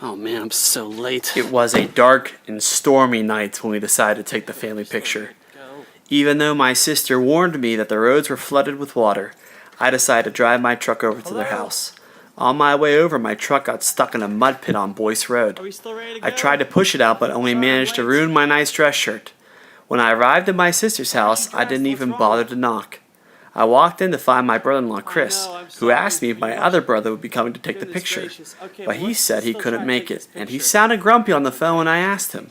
Oh man, I'm so late. It was a dark and stormy night when we decided to take the family picture. Even though my sister warned me that the roads were flooded with water, I decided to drive my truck over to their house. On my way over, my truck got stuck in a mud pit on Boyce Road. I tried to push it out, but only managed to ruin my nice dress shirt. When I arrived at my sister's house, I didn't even bother to knock. I walked in to find my brother-in-law, Chris, who asked me if my other brother would be coming to take the picture. But he said he couldn't make it, and he sounded grumpy on the phone when I asked him.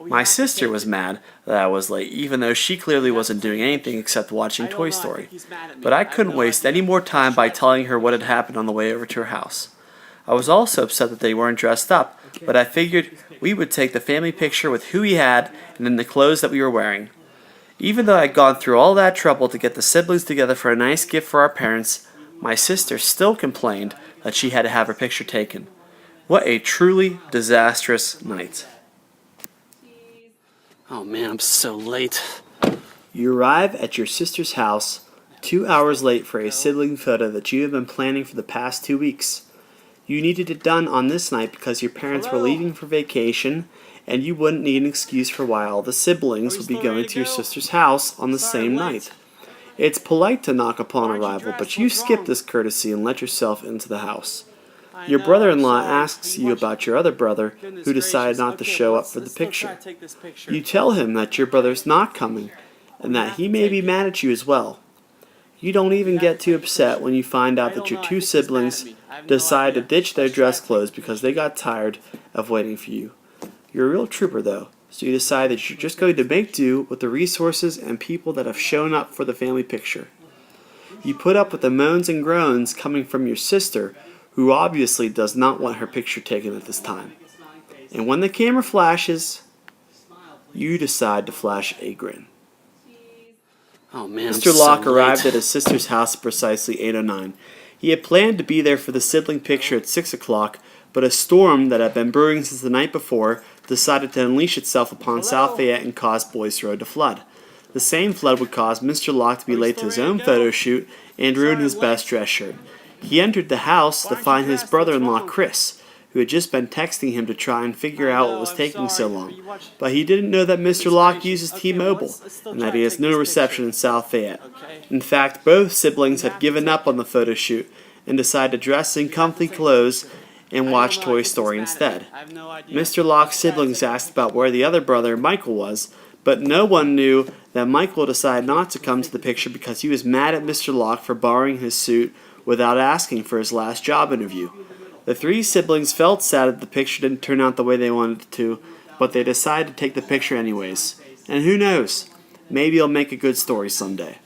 My sister was mad that I was late, even though she clearly wasn't doing anything except watching Toy Story. But I couldn't waste any more time by telling her what had happened on the way over to her house. I was also upset that they weren't dressed up, but I figured we would take the family picture with who we had and in the clothes that we were wearing. Even though I had gone through all that trouble to get the siblings together for a nice gift for our parents, my sister still complained that she had to have her picture taken. What a truly disastrous night. Oh man, I'm so late. You arrive at your sister's house 2 hours late for a sibling photo that you have been planning for the past 2 weeks. You needed it done on this night because your parents were leaving for vacation and you wouldn't need an excuse for why all the siblings would be going to your sister's house on the same night. It's polite to knock upon arrival, but you skip this courtesy and let yourself into the house. Your brother-in-law asks you about your other brother who decided not to show up for the picture. You tell him that your brother's not coming and that he may be mad at you as well. You don't even get too upset when you find out that your two siblings decide to ditch their dress clothes because they got tired of waiting for you. You're a real trooper though, so you decide that you're just going to make do with the resources and people that have shown up for the family picture. You put up with the moans and groans coming from your sister, who obviously does not want her picture taken at this time. And when the camera flashes, you decide to flash a grin. Oh man, Mr. Locke arrived at his sister's house at precisely 8:09. He had planned to be there for the sibling picture at 6 o'clock, but a storm that had been brewing since the night before decided to unleash itself upon South Fayette and cause Boyce Road to flood. The same flood would cause Mr. Locke to be late to his own photo shoot and ruin his best dress shirt. He entered the house to find his brother-in-law, Chris, who had just been texting him to try and figure out what was taking so long. But he didn't know that Mr. Locke uses T-Mobile and that he has no reception in South Fayette. In fact, both siblings had given up on the photo shoot and decided to dress in comfy clothes and watch Toy Story instead. Mr. Locke's siblings asked about where the other brother, Michael, was, but no one knew that Michael decided not to come to the picture because he was mad at Mr. Locke for borrowing his suit without asking for his last job interview. The three siblings felt sad that the picture didn't turn out the way they wanted it to, but they decided to take the picture anyways. And who knows, maybe it'll make a good story someday.